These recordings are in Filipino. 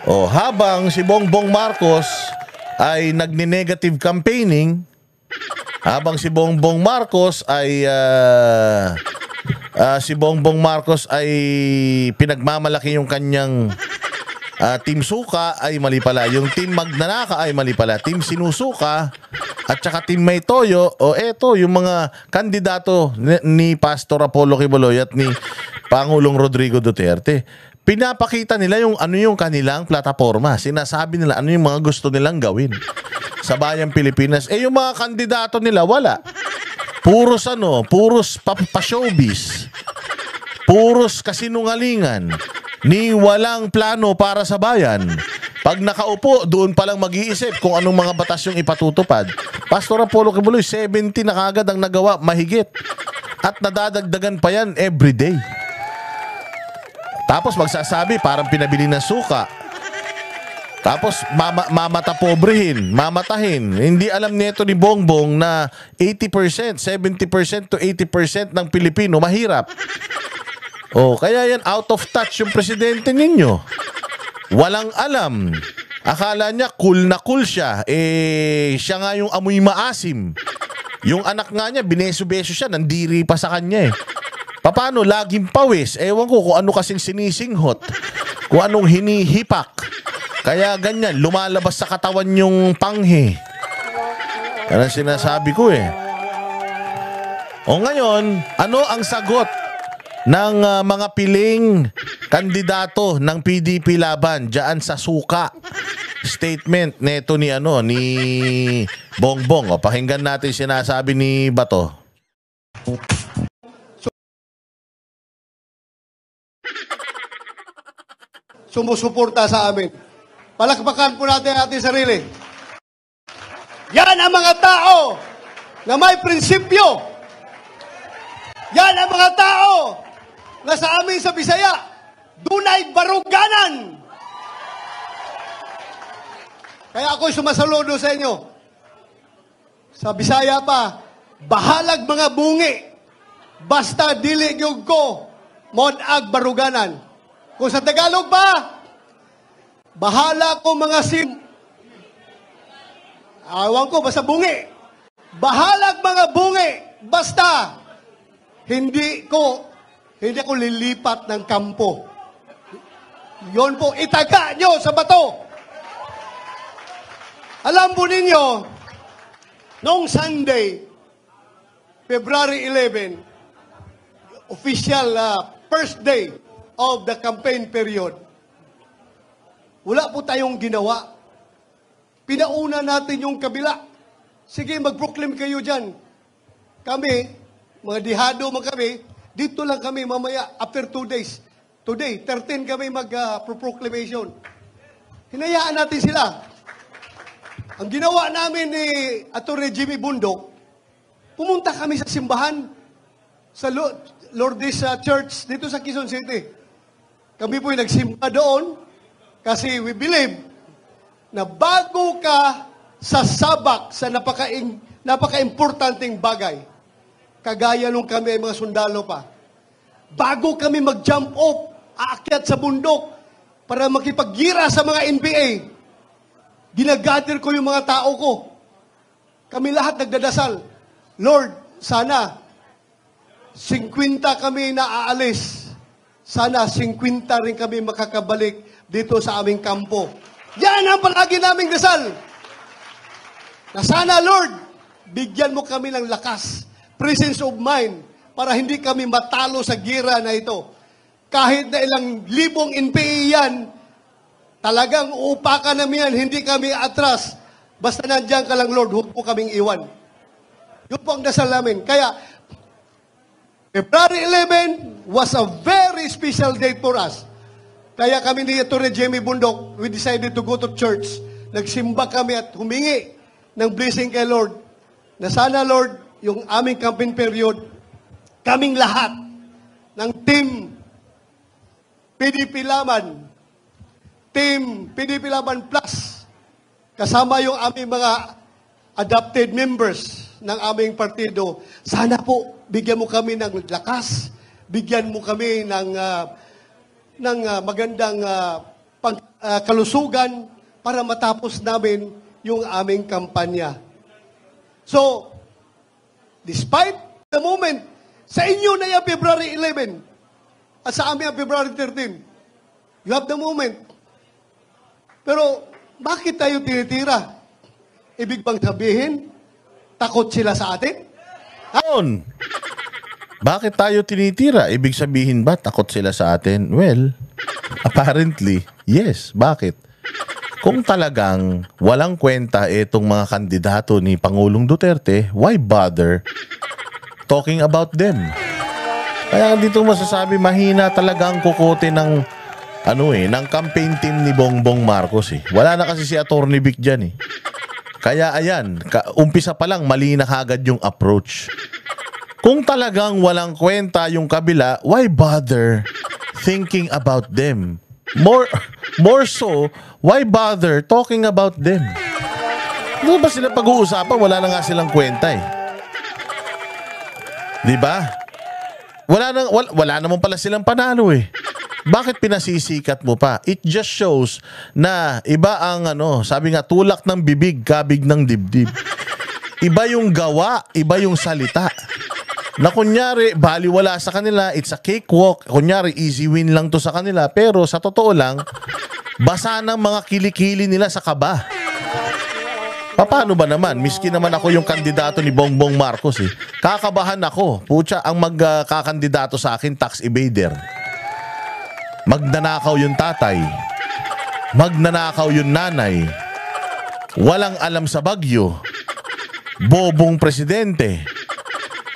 O, habang si Bongbong Marcos ay nagni-negative campaigning, habang si Bongbong Marcos ay pinagmamalaki yung kanyang Team Suka ay mali pala. Yung Team Magnanaka ay mali pala. Team Sinusuka at saka Team May Toyo, o eto, yung mga kandidato ni Pastor Apollo Quiboloy at ni Pangulong Rodrigo Duterte. Pinapakita nila yung ano yung kanilang plataforma. Sinasabi nila ano yung mga gusto nilang gawin sa bayang Pilipinas. Eh yung mga kandidato nila, wala. Puros pa-showbiz. Puros kasinungalingan. Ni walang plano para sa bayan. Pag nakaupo, doon palang mag-iisip kung anong mga batas yung ipatutupad. Pastor Apollo Quiboloy, 70 na kagad ang nagawa, mahigit. At nadadagdagan pa yan everyday. Tapos magsasabi, parang pinabili ng suka. Tapos mamatahin. Hindi alam nito ni Bongbong na 80%, 70% to 80% ng Pilipino mahirap. Oh, kaya yan out of touch yung presidente ninyo. Walang alam. Akala niya cool na cool siya. Eh, siya nga yung amoy maasim. Yung anak nga niya, bineso-beso siya, nandiri pa sa kanya eh. Paano? Laging pawis. Ewan ko kung ano kasing sinisinghot. Kung anong hinihipak. Kaya ganyan, lumalabas sa katawan yung panghe. Yan ang sinasabi ko eh. O ngayon, ano ang sagot ng mga piling kandidato ng PDP laban diyan sa suka? Statement neto ni Bongbong. O, pakinggan natin sinasabi ni Bato. Sumusuporta sa amin. Palakpakan po natin ang ating sarili. Yan ang mga tao na may prinsipyo. Yan ang mga tao na sa amin sa Bisaya, dunay baruganan. Kaya ako'y sumasaludo sa inyo. Sa Bisaya pa, bahalag mga bungi. Basta dili gyud ko mod-ag baruganan. Kung sa Tagalog pa, bahala ko mga awan ko, basta bungi. Bahalag mga bungi. Basta, hindi ako lilipat ng kampo. Yon po, itaga nyo sa bato. Alam po ninyo, noong Sunday, February 11, official first day of the campaign period, wala po tayong ginawa. Pinauna natin yung kabila. Sige, mag-proclaim kayo dyan. Kami, mga dihado kami, dito lang kami mamaya after 2 days. Today, 13 kami mag-proclamation. Hinayaan natin sila. Ang ginawa namin ni Atty. Jimmy Bundok, pumunta kami sa simbahan sa Lourdes Church dito sa Quezon City. Kami po'y nagsimba doon kasi we believe na bago ka sasabak sa napaka-importanting bagay, kagaya nung kami ay mga sundalo pa, bago kami mag-jump off, aakyat sa bundok para makipaggira sa mga NPA, ginagather ko yung mga tao ko. Kami lahat nagdadasal, Lord, sana 50 kami na aalis. Sana 50 rin kami makakabalik dito sa aming kampo. Yan ang palagi naming dasal. Na sana, Lord, bigyan mo kami ng lakas, presence of mind, para hindi kami matalo sa gira na ito. Kahit na ilang libong NPA yan, talagang uupakan namin yan, hindi kami atras. Basta nandiyan ka lang, Lord, huwag po kaming iwan. Yun po ang dasal namin. Kaya, February 11 was a very special date for us. Kaya kami ni Atty. Jimmy Bundok, we decided to go to church. Nagsimba kami at humingi ng blessing kay Lord. Na sana, Lord, yung aming campaign period, kaming lahat ng team PDP Laban, Team PDP Laban Plus, kasama yung aming mga adopted members ng aming partido, sana po bigyan mo kami ng lakas, bigyan mo kami ng magandang kalusugan para matapos namin yung aming kampanya. So, despite the moment, sa inyo na yung February 11 at sa amin ang February 13, you have the moment. Pero, bakit tayo tinitira? Ibig bang sabihin, takot sila sa atin? Aon, bakit tayo tinitira? Ibig sabihin ba takot sila sa atin? Well, apparently, yes. Bakit? Kung talagang walang kwenta itong mga kandidato ni Pangulong Duterte, why bother talking about them? Kaya dito masasabi, mahina talaga ang kukote ng ng campaign team ni Bongbong Marcos eh. Wala na kasi si Attorney Vic dyan eh. Kaya ayan, umpisa pa lang mali na kagad yung approach. Kung talagang walang kwenta yung kabila, why bother thinking about them? More so, why bother talking about them? Ano ba sila pag-uusapan? Wala na nga silang kwenta eh. Di ba? Wala naman pala silang panalo eh. Bakit pinasisikat mo pa? It just shows na iba ang sabi nga, tulak ng bibig, kabig ng dibdib. Iba yung gawa, iba yung salita. Na kunyari, baliwala sa kanila, it's a cakewalk. Kunyari, easy win lang to sa kanila. Pero sa totoo lang, basa ng mga kilikili nila sa kaba. Paano ba naman? Miski naman ako yung kandidato ni Bongbong Marcos eh. Kakabahan ako. Pucha, ang magkakandidato sa akin, tax evader. Magnanakaw yung tatay. Magnanakaw yung nanay. Walang alam sa bagyo. Bobong presidente.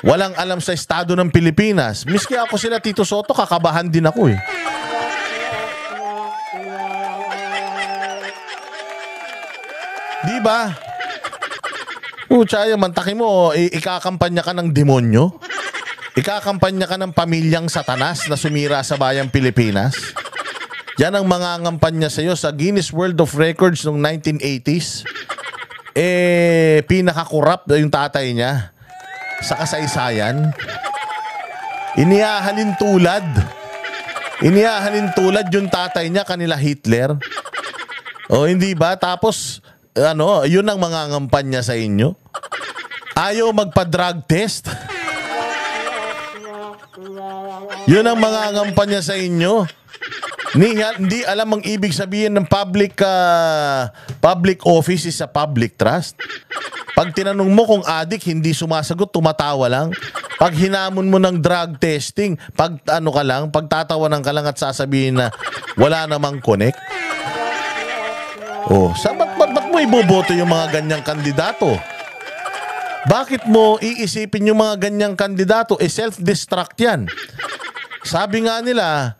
Walang alam sa estado ng Pilipinas. Miski ako sila Tito Soto, kakabahan din ako eh. Di ba? Pucha, mantakin mo, ikakampanya ka ng demonyo? Ikakampanya ka ng pamilyang satanas na sumira sa bayang Pilipinas? Yan ang mga ngampanya sa'yo sa Guinness World of Records noong 1980s. Pinaka-corrupt yung tatay niya sa kasaysayan. Iniahalin tulad yung tatay niya, kanila Hitler. O hindi ba? Tapos yun ang mga ngampanya sa inyo. Ayaw magpa-drug test. Yun ang mga ngampanya sa inyo. Hindi alam ang ibig sabihin ng public office is a public trust. Pag tinanong mo kung adik, hindi sumasagot, tumatawa lang. Pag hinamon mo ng drug testing, pagtatawanan ka lang at sasabihin na wala namang connect. Ba't mo iboboto yung mga ganyang kandidato? Bakit mo iisipin yung mga ganyang kandidato? Self-destruct yan. Sabi nga nila,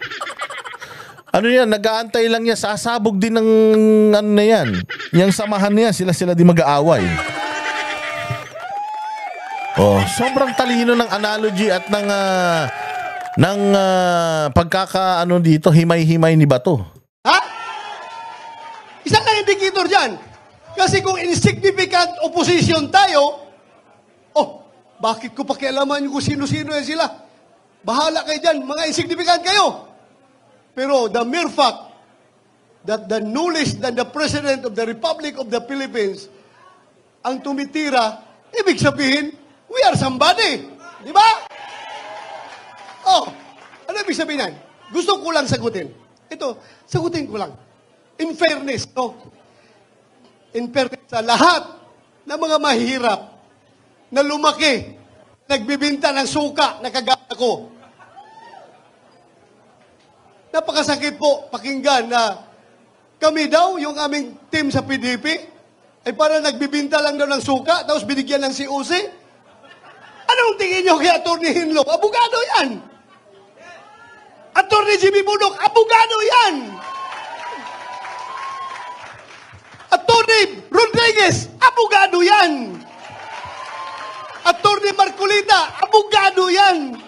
nag-aantay lang yan, sasabog din ng yan. Yung samahan niya, sila di mag-aaway. Sobrang talino ng analogy at ng dito, himay-himay ni Bato. Ha? Isang ka indicator dyan. Kasi kung insignificant opposition tayo, bakit ko pakialaman kung sino-sino yan sila? Bahala kayo dyan, mga insignificant kayo. Pero the mere fact that the knowledge that the President of the Republic of the Philippines ang tumitira, ibig sabihin, we are somebody. Di ba? Ano ibig sabihin yan? Gusto ko lang sagutin. Ito, sagutin ko lang. In fairness, in fairness sa lahat ng mga mahirap na lumaki, nagbibinta ng suka na kagaya ko. Napakasakit po pakinggan na kami daw, yung aming team sa PDP, ay para nagbibinta lang daw ng suka, tapos binigyan ng COC. Anong tingin nyo kay Atty. Hinlo? Abogado yan! Atty. Jimmy Bunok, abogado yan! Atty. Rodriguez, abogado yan! Atty. Marcolita, abogado yan!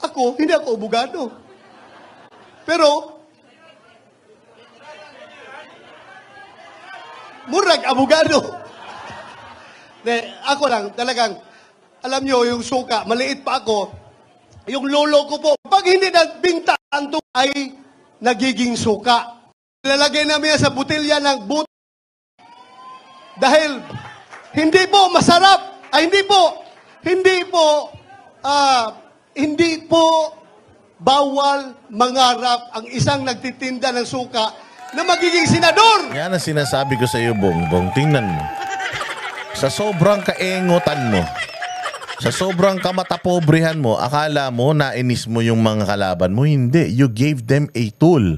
Ako, hindi ako abogado. Pero, murag abogado. Ako lang, talagang, alam nyo, yung suka, maliit pa ako, yung lolo ko po, pag hindi nagbinta, ang ay nagiging suka. Lalagay namin yan sa butilya ng dahil hindi po masarap, hindi po bawal mangarap ang isang nagtitinda ng suka na magiging senador. Yan ang sinasabi ko sa iyo, Bongbong. Tingnan mo. Sa sobrang kaengotan mo, sa sobrang kamatapobrehan mo, akala mo nainis mo yung mga kalaban mo. Hindi. You gave them a tool.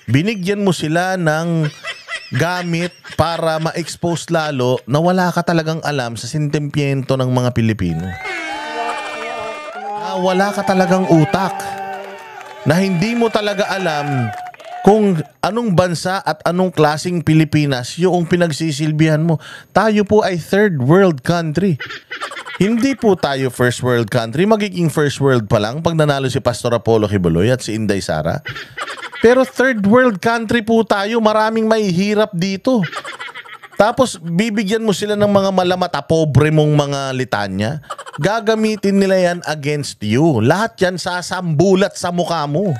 Binigyan mo sila ng gamit para ma-expose lalo na wala ka talagang alam sa sentimiento ng mga Pilipino. Na wala ka talagang utak. Na hindi mo talaga alam kung anong bansa at anong klasing Pilipinas yung pinagsisilbihan mo. Tayo po ay third world country. Hindi po tayo first world country. Magiging first world pa lang pag nanalo si Pastor Apollo Kibuloy at si Inday Sara. Pero third world country po tayo. Maraming mahihirap dito. Tapos bibigyan mo sila ng mga malamata, pobre mong mga litanya. Gagamitin nila yan against you. Lahat yan sasambulat sa mukha mo.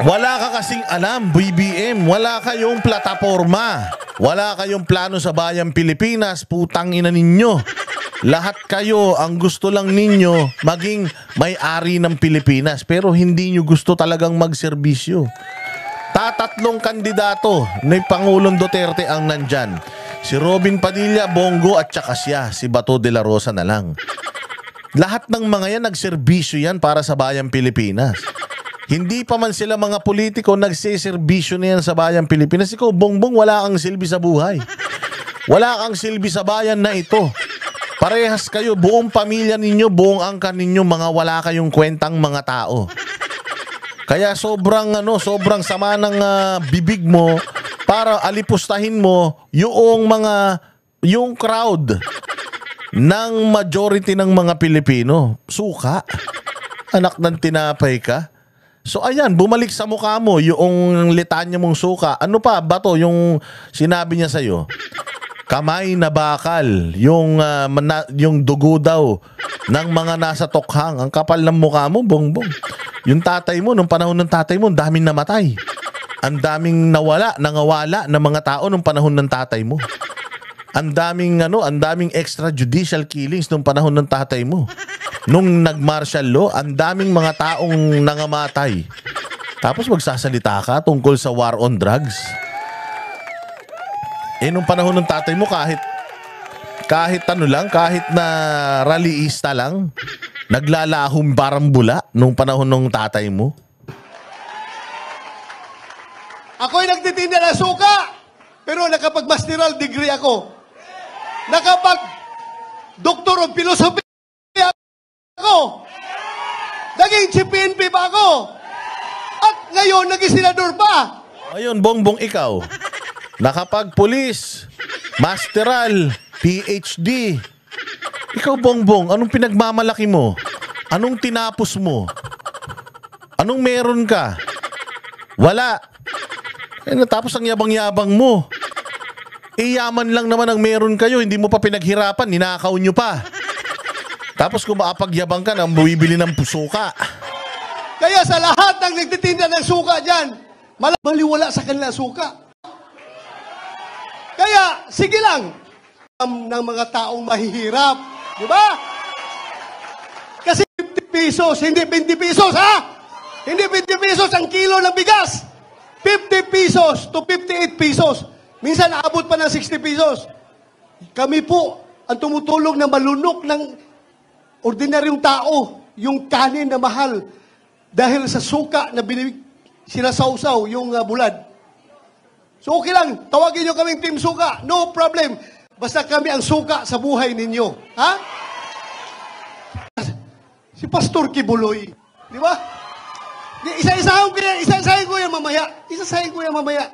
Wala ka kasing alam, BBM. Wala kayong plataforma. Wala kayong plano sa bayang Pilipinas. Putang ina ninyo. Lahat kayo, ang gusto lang ninyo, maging may-ari ng Pilipinas. Pero hindi nyo gusto talagang magserbisyo. Tatlong kandidato ni Pangulong Duterte ang nandyan. Si Robin Padilla, Bongo at saka siya, si Bato de la Rosa na lang. Lahat ng mga yan, nagserbisyo yan para sa bayang Pilipinas. Hindi pa man sila mga politiko, nagsiservisyo na yan sa bayang Pilipinas. Ikaw, Bongbong, wala kang silbi sa buhay. Wala kang silbi sa bayan na ito. Parehas kayo, buong pamilya ninyo, buong angkan ninyo, mga wala kayong kwentang mga tao. Kaya sobrang sama ng bibig mo para alipustahin mo yung crowd ng majority ng mga Pilipino. Suka. Anak ng tinapay ka. So ayan, bumalik sa mukha mo yung litanya mong suka. Ano pa, Bato, yung sinabi niya sa'yo? Kamay na bakal, yung dugo daw ng mga nasa tokhang. Ang kapal ng mukha mo, Bongbong. Yung tatay mo, nung panahon ng tatay mo, ang daming namatay. Ang daming nangawala ng mga tao nung panahon ng tatay mo. Ang daming extrajudicial killings nung panahon ng tatay mo. Nung nag-martial law, ang daming mga taong nangamatay. Tapos magsasalita ka tungkol sa war on drugs. Nung panahon ng tatay mo, kahit na rallyista lang, naglalahong barambula nung panahon ng tatay mo. Ako'y nagtitinda ng suka, pero nakapag-masteral degree ako. Nakapag-doctor of philosophy ako. Naging CPNP pa ako. At ngayon, naging senador pa. Ayun, Bongbong, ikaw. Nakapag-pulis, masteral, PhD. Ikaw, Bongbong, anong pinagmamalaki mo? Anong tinapos mo? Anong meron ka? Wala. Natapos ang yabang-yabang mo. Yaman lang naman ang meron kayo, hindi mo pa pinaghirapan, ninakaw nyo pa. Tapos kung maapagyabang ka, nang buwibili ng suka. Kaya sa lahat ng nagtitinda ng suka dyan, maliwala sa kanila suka. Kaya, sige lang, ng mga taong mahihirap. Di ba? Kasi 50 pesos, hindi 20 pesos, ha? Hindi 20 pesos ang kilo ng bigas. 50 pesos to 58 pesos. Minsan naabot pa ng 60 pesos. Kami po ang tumutulong na malunok ng ordinaryong tao, yung kanin na mahal dahil sa suka na sinasawsaw yung bulad. So okay lang, tawagin nyo kaming Team Suka, no problem. Basta kami ang suka sa buhay ninyo. Ha? Si Pastor Kibuloy, di ba? Isa-isahin ko yan mamaya.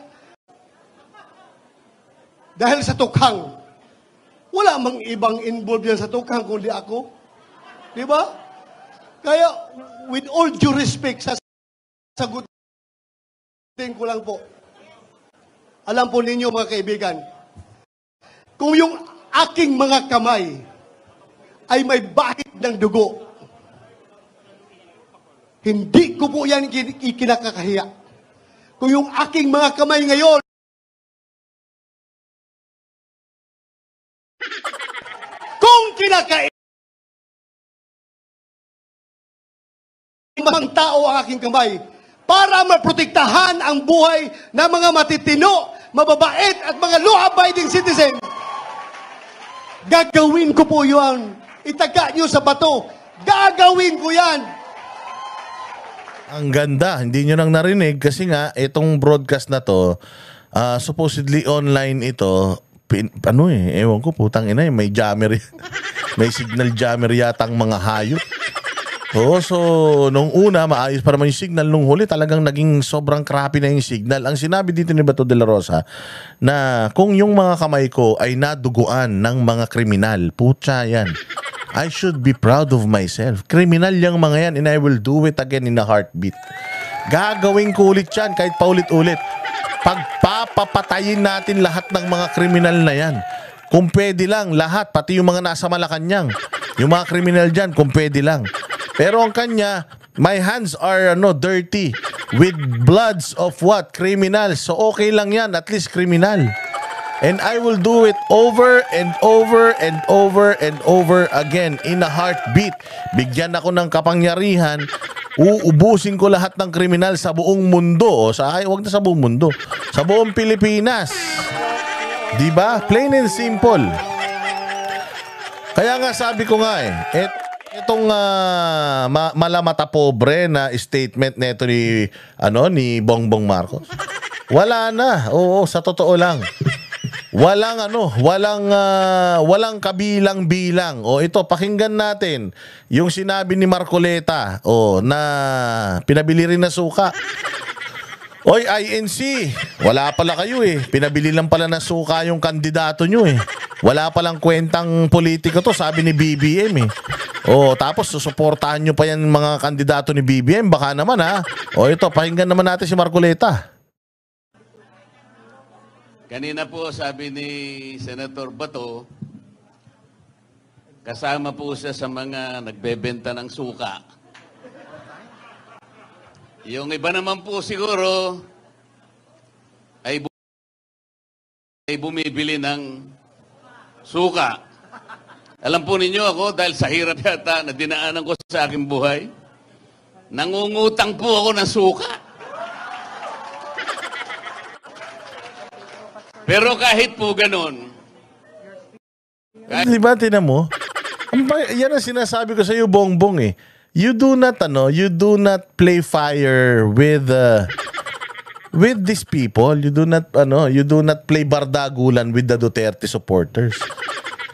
Dahil sa tukhang, wala mang ibang involved yan sa tukhang kundi ako. Di ba? Kaya, with all due respect, sasagutin ko lang po. Alam po ninyo, mga kaibigan, kung yung aking mga kamay ay may bahid ng dugo. Hindi ko po yan ikinakakahiya. Kung yung aking mga kamay ngayon, kung kinakain mga tao ang aking kamay para maprotektahan ang buhay ng mga matitino, mababait at mga law-abiding citizen, gagawin ko po yun. Itaga nyo sa bato. Gagawin ko yan. Ang ganda, hindi nyo nang narinig kasi nga itong broadcast na to, supposedly online ito, ewan ko, putang ina, may jammer, may signal jammer yata ang mga hayop. Oo, so nung una, maayos pa naman yung signal. Nung huli, talagang naging sobrang crappy na yung signal. Ang sinabi dito ni Bato de la Rosa, na kung yung mga kamay ko ay naduguan ng mga kriminal, putya yan. I should be proud of myself. Kriminal yung mga yan and I will do it again in a heartbeat. Gagawin ko ulit yan kahit paulit-ulit. Pagpapapatayin natin lahat ng mga kriminal na yan. Kung pwede lang, lahat, pati yung mga nasa Malacanang. Yung mga kriminal dyan, kung pwede lang. Pero ang kanya, my hands are dirty with bloods of what? Criminals. So okay lang yan, at least criminal. And I will do it over and over and over and over again in a heartbeat. Bigyan ako ng kapangyarihan, uubusin ko lahat ng kriminal sa buong mundo. Wag na sa buong mundo. Sa buong Pilipinas. Diba? Plain and simple. Kaya nga sabi ko nga itong malamata pobre na statement nito ni Bongbong Marcos. Wala na. Oo, sa totoo lang. Walang kabilang-bilang. O ito, pakinggan natin yung sinabi ni Marcoleta na pinabili rin na suka. Oy, INC, wala pala kayo Pinabili lang pala na suka yung kandidato nyo Wala palang kwentang politiko to, sabi ni BBM tapos susuportahan nyo pa yan mga kandidato ni BBM. Baka naman ito, pakinggan naman natin si Marcoleta. Kanina po sabi ni Senator Bato, kasama po siya sa mga nagbebenta ng suka. Yung iba naman po siguro ay bumibili ng suka. Alam po ninyo ako, dahil sa hirap yata na dinaanan ko sa aking buhay, nangungutang po ako ng suka. Pero kahit po ganun, diba, tinan mo? Yan ang sinasabi ko sa iyo, Bongbong You do not play fire with these people. You do not play bardagulan with the Duterte supporters.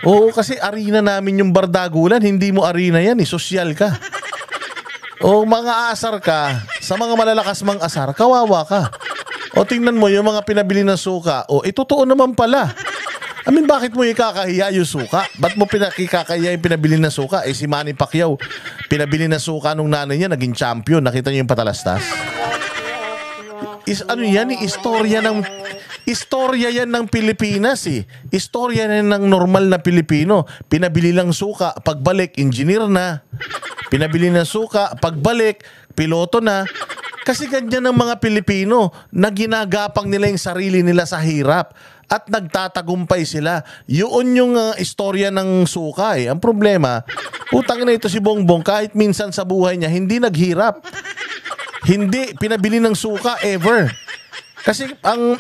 Oo, kasi arena namin yung bardagulan, hindi mo arena yan, sosyal ka. O mga asar ka, sa mga malalakas mang asar, kawawa ka. O tingnan mo yung mga pinabili ng suka, totoo naman pala. Bakit mo ikakahiya yung suka? Ba't mo ikakahiya yung pinabili ng suka? Si Manny Pacquiao, pinabili ng suka nung nanay niya, naging champion. Nakita niyo yung patalastas? Istorya yan ng Pilipinas Istorya yan ng normal na Pilipino. Pinabili lang suka, pagbalik, engineer na. Pinabili ng suka, pagbalik, piloto na. Kasi ganyan ng mga Pilipino na ginagapang nila yung sarili nila sa hirap at nagtatagumpay sila. Yun yung istorya ng suka Ang problema, putang na ito si Bongbong, kahit minsan sa buhay niya, hindi naghirap. Hindi pinabili ng suka ever. Kasi ang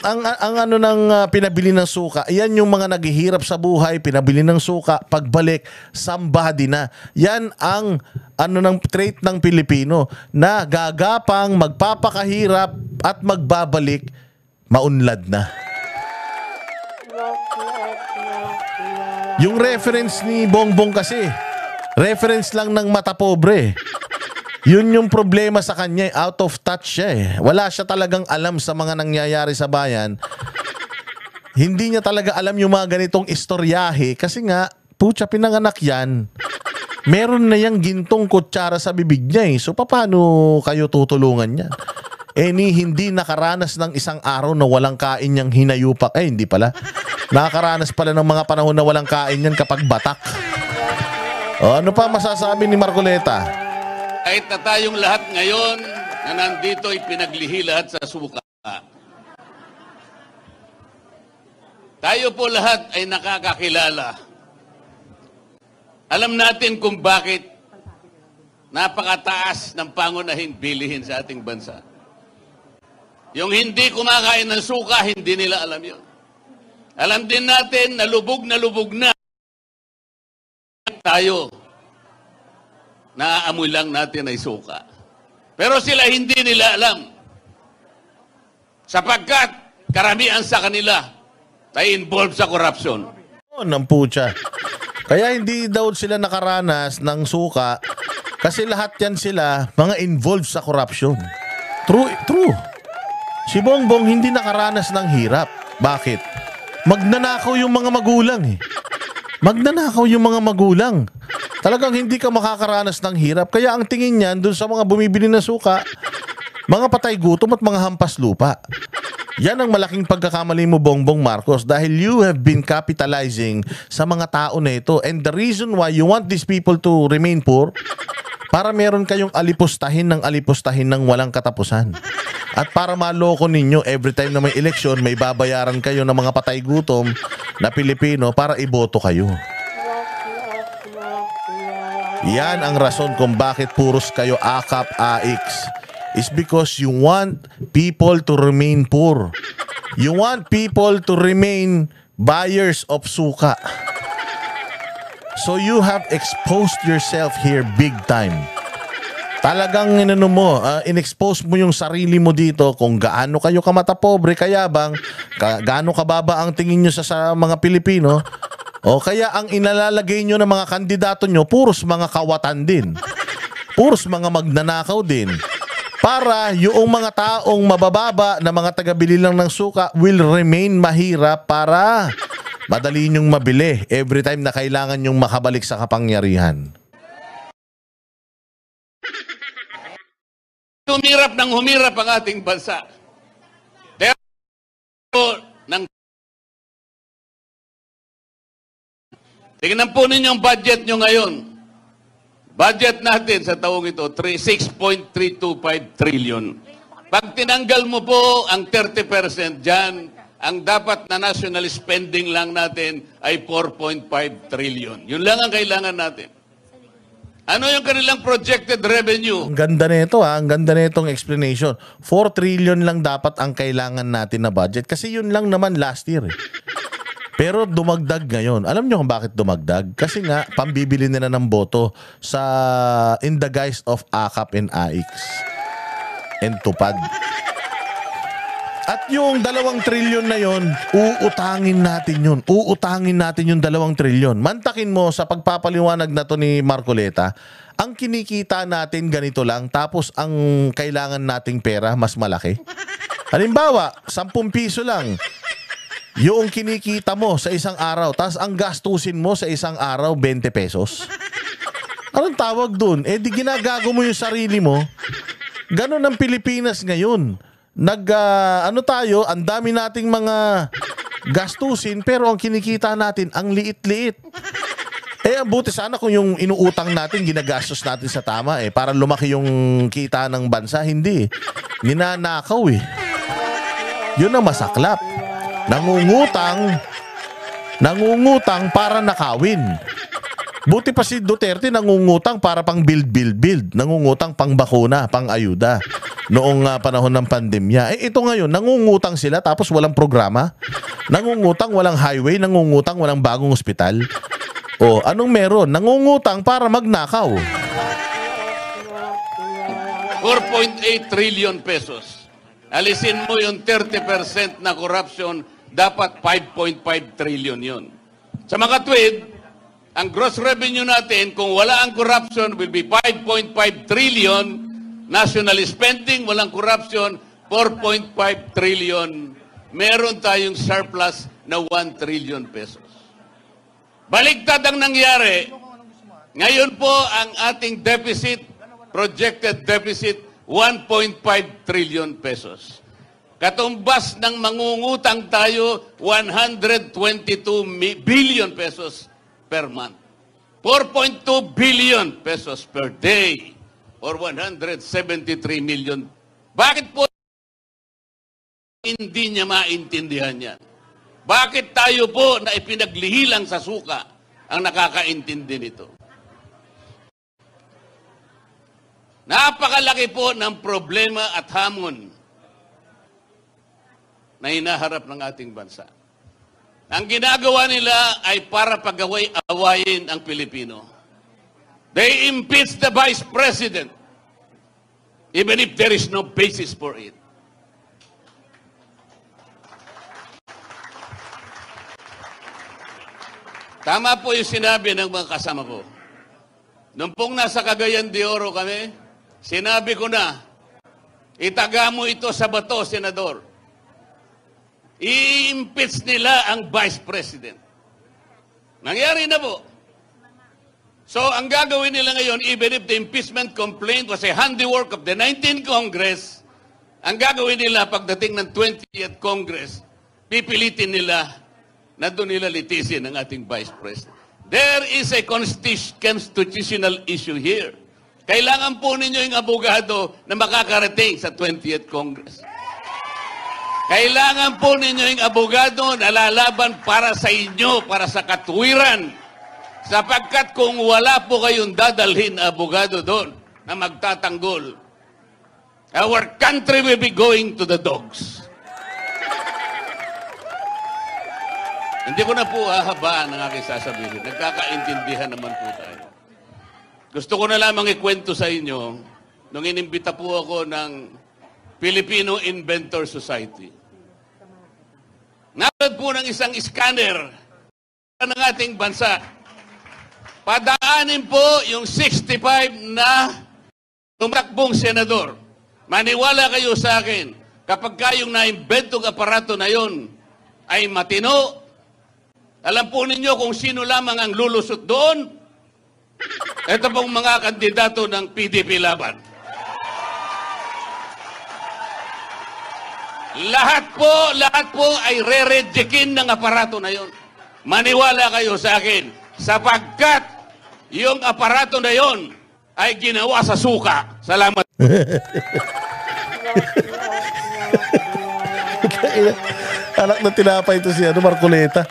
pinabili ng suka, yan yung mga naghihirap sa buhay, pinabili ng suka, pagbalik, somebody na. Yan ang ng trait ng Pilipino na gagapang, magpapakahirap at magbabalik, maunlad na. Yung reference ni Bongbong kasi, reference lang ng mata pobre. Yun yung problema sa kanya, out of touch siya Wala siya talagang alam sa mga nangyayari sa bayan. Hindi niya talaga alam yung mga ganitong istoryahe kasi nga, putya, pinanganak yan. Meron na yung gintong kutsara sa bibig niya So paano kayo tutulungan niya? Hindi nakaranas ng isang araw na walang kain niyang hinayupak. Hindi pala. Nakaranas pala ng mga panahon na walang kain yan kapag batak. O, ano pa masasabi ni Marcoleta? Kahit na tayong lahat ngayon na nandito ay pinaglihi lahat sa suka. Tayo po lahat ay nakakakilala. Alam natin kung bakit napakataas ng pangunahing bilihin sa ating bansa. Yung hindi kumakain ng suka, hindi nila alam yun. Alam din natin na lubog na tayo. Naaamoy lang natin ay suka. Pero sila hindi nila alam. Sapagkat karamihan sa kanila ay involved sa corruption. Oh, ng putya. Kaya hindi daw sila nakaranas ng suka kasi lahat yan sila mga involved sa corruption. True. Si Bongbong hindi nakaranas ng hirap. Bakit? Magnanakaw yung mga magulang eh. Magnanakaw yung mga magulang. Talagang hindi ka makakaranas ng hirap. Kaya ang tingin niyan dun sa mga bumibili ng suka, mga patay gutom at mga hampas lupa. Yan ang malaking pagkakamali mo, Bongbong Marcos, dahil you have been capitalizing sa mga tao na ito. And the reason why you want these people to remain poor, para meron kayong alipustahin ng walang katapusan. At para maloko ninyo, every time na may eleksyon, may babayaran kayo ng mga patay gutom na Pilipino para iboto kayo. Yan ang rason kung bakit puros kayo akap, AX. Is because you want people to remain poor. You want people to remain buyers of suka. So you have exposed yourself here big time. Talagang in-expose mo yung sarili mo dito kung gaano kayo kamatapobre, kayabang, gaano kababa ang tingin nyo sa mga Pilipino. O kaya ang inalalagay nyo ng mga kandidato nyo, puros mga kawatan din. Puros mga magnanakaw din. Para yung mga taong mabababa na mga tagabili lang ng suka will remain mahirap para madali nyong mabili every time na kailangan nyong makabalik sa kapangyarihan. Humirap ng humirap ang ating bansa. Pero tingnan po ninyo ang budget nyo ngayon. Budget natin sa taong ito, 6.325 trillion. Pag tinanggal mo po ang 30% dyan, ang dapat na national spending lang natin ay 4.5 trillion. Yun lang ang kailangan natin. Ano yung kanilang projected revenue? Ang ganda nito ang ganda nitong explanation. 4 trillion lang dapat ang kailangan natin na budget kasi yun lang naman last year eh. Pero dumagdag ngayon. Alam nyo kung bakit dumagdag? Kasi nga, pambibili nila ng boto sa in the guise of AKAP and AIX. And tupad. At yung 2 trilyon na yon, uutangin natin yun. Uutangin natin yung 2 trilyon. Mantakin mo sa pagpapaliwanag na to ni Marcoleta, ang kinikita natin ganito lang, tapos ang kailangan nating pera mas malaki. Halimbawa, 10 piso lang. Yung kinikita mo sa isang araw, tapos ang gastusin mo sa isang araw, 20 pesos. Anong tawag dun? Eh di ginagago mo yung sarili mo. Ganon ang Pilipinas ngayon. Tayo, ang dami nating mga gastusin, pero ang kinikita natin, ang liit-liit. Eh, ang buti sana kung yung inuutang natin, ginagastos natin sa tama para lumaki yung kita ng bansa. Hindi. Ninanakaw eh. Yun ang masaklap. Nangungutang para nakawin. Buti pa si Duterte nangungutang para pang build. Nangungutang pang bakuna, pang ayuda. Noong panahon ng pandemya. Ito ngayon, nangungutang sila tapos walang programa. Nangungutang walang highway, nangungutang walang bagong ospital. O, anong meron? Nangungutang para magnakaw. 4.8 trillion pesos. Alisin mo yung 30% na corruption, dapat 5.5 trillion yun. Sa mga tweed, ang gross revenue natin, kung wala ang corruption, will be 5.5 trillion. National spending, walang corruption, 4.5 trillion. Meron tayong surplus na 1 trillion pesos. Baligtad ang nangyari. Ngayon po ang ating deficit, projected deficit, 1.5 trillion pesos. Katumbas ng mangungutang tayo, 122 billion pesos per month. 4.2 billion pesos per day or 173 million. Bakit po hindi niya maintindihan yan? Bakit tayo po na ipinaglihilang sa suka ang nakakaintindi nito? Napakalaki po ng problema at hamon na hinaharap ng ating bansa. Ang ginagawa nila ay para pag-awayin ang Pilipino. They impeach the Vice President even if there is no basis for it. Tama po yung sinabi ng mga kasama ko. Nung pong nasa Cagayan de Oro kami, sinabi ko na, itaga mo ito sa bato, Senador. I-impeach nila ang Vice President. Nangyari na po. So, ang gagawin nila ngayon, even if the impeachment complaint was a handiwork of the 19th Congress, ang gagawin nila pagdating ng 20th Congress, pipilitin nila na doon nila litisin ang ating Vice President. There is a constitutional issue here. Kailangan po ninyo yung abogado na makakarating sa 20th Congress. Kailangan po ninyo yung abogado na lalaban para sa inyo, para sa katuwiran. Sapagkat kung wala po kayong dadalhin na abogado doon na magtatanggol, our country will be going to the dogs. Hindi ko na po hahabaan ang aking sasabihin. Nagkakaintindihan naman po tayo. Gusto ko na lamang ikwento sa inyo nung inimbita po ako ng Filipino Inventor Society. Napad po ng isang scanner ng ating bansa. Padaanin po yung 65 na tumakbong senador. Maniwala kayo sa akin, kapag kayong na-inventong aparato na yon ay matino, alam po ninyo kung sino lamang ang lulusot doon? Ito pong mga kandidato ng PDP laban. Lahat po ay re-rejectin ng aparato na yon. Maniwala kayo sa akin, sapagkat yung aparato na yon ay ginawa sa suka. Salamat. Anak na tinapay ito si Marcoleta.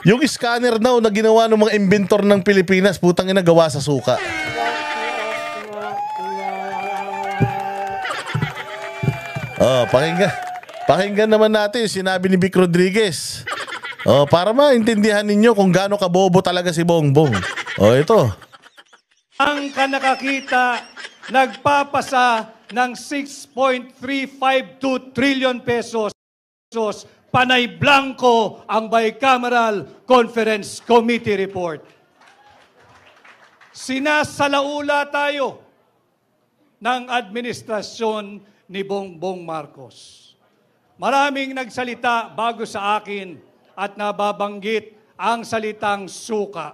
Yung scanner na ginawa ng mga inventor ng Pilipinas, putang ina, gawa sa suka. Oh, pakinggan naman natin yung sinabi ni Vic Rodriguez. Oh, para maintindihan ninyo kung gaano kabobo talaga si Bongbong. Oh, ito. Ang kanakakita nagpapasa ng 6.352 trillion pesos. Panay blanco ang Bicameral Conference Committee report. Sinasalaula tayo ng administrasyon ni Bongbong Marcos. Maraming nagsalita bago sa akin at nababanggit ang salitang suka.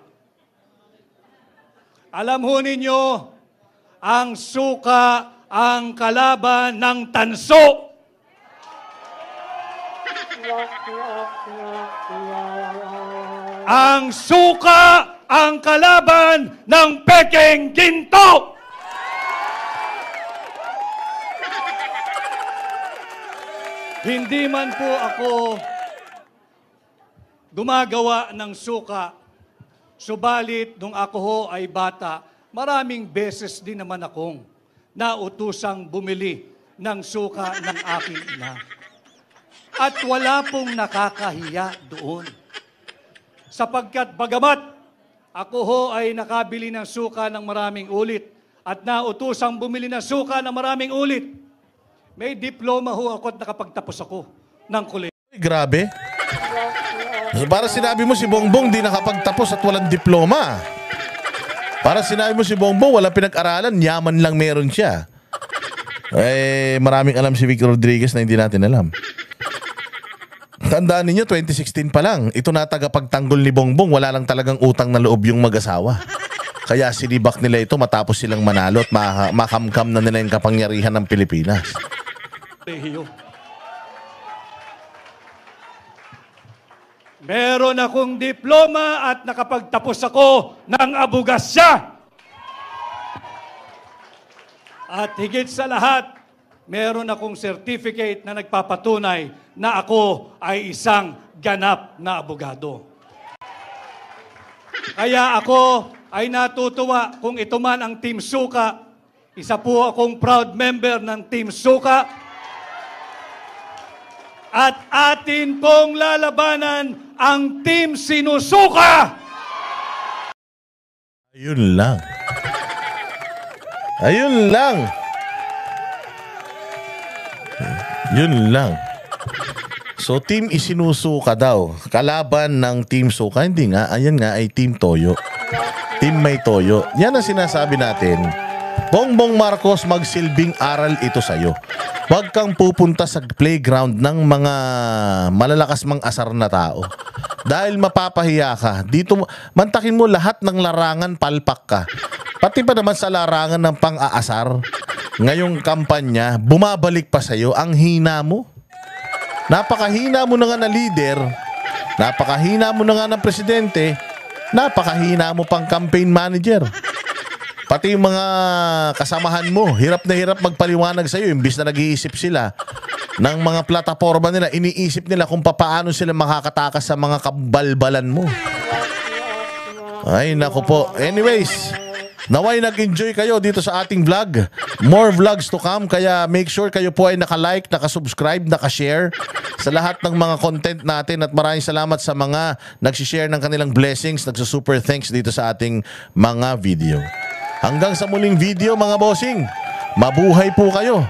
Alam ho ninyo, ang suka ang kalaban ng tanso. Ang suka ang kalaban ng pekeng ginto. Hindi man po ako gumagawa ng suka, subalit nung ako ho ay bata, maraming beses din naman akong nautusang bumili ng suka ng aking ina. At wala pong nakakahiya doon. Sapagkat bagamat ako ho ay nakabili ng suka ng maraming ulit at nautusang bumili ng suka ng maraming ulit, may diploma ho ako at nakapagtapos ako ng kolehiyo. Grabe. Para sinabi mo si Bongbong di nakapagtapos at walang diploma. Para sinabi mo si Bongbong walang pinag-aralan, yaman lang meron siya. Maraming alam si Vic Rodriguez na hindi natin alam. Tandaan ninyo, 2016 pa lang, ito na tagapagtanggol ni Bongbong, wala lang talagang utang na loob yung mag-asawa. Kaya sinibak nila ito matapos silang manalo at makamkam na nila yung kapangyarihan ng Pilipinas. Meron akong diploma at nakapagtapos ako ng abogasya. At higit sa lahat, meron akong certificate na nagpapatunay na ako ay isang ganap na abogado. Kaya ako ay natutuwa kung ito man ang Team Suka. Isa po akong proud member ng Team Suka. At atin pong lalabanan ang Team Sinusuka! Ayun lang. Ayun lang. Yun lang. So, Team Isinusuka daw. Kalaban ng Team Suka. Hindi nga. Ayan nga ay Team Toyo. Team May Toyo. Yan ang sinasabi natin. Bongbong Marcos, magsilbing aral ito sa'yo. Huwag kang pupunta sa playground ng mga malalakas mang asar na tao. Dahil mapapahiya ka. Dito, mantakin mo lahat ng larangan, palpak ka. Pati pa naman sa larangan ng pang-aasar. Ngayong kampanya, bumabalik pa sa'yo ang hina mo. Napakahina mo na nga na leader. Napakahina mo na nga ng presidente. Napakahina mo pang campaign manager. Pati yung mga kasamahan mo, hirap na hirap magpaliwanag sa'yo. Imbis na nag-iisip sila ng mga plataforma nila, iniisip nila kung paano sila makakatakas sa mga kabalbalan mo. Ay, naku po. Anyways, naway nag-enjoy kayo dito sa ating vlog. More vlogs to come, kaya make sure kayo po ay naka-like, naka-subscribe, naka-share sa lahat ng mga content natin, at maraming salamat sa mga nagsishare ng kanilang blessings, nagsusuper thanks dito sa ating mga video. Hanggang sa muling video mga bossing, mabuhay po kayo.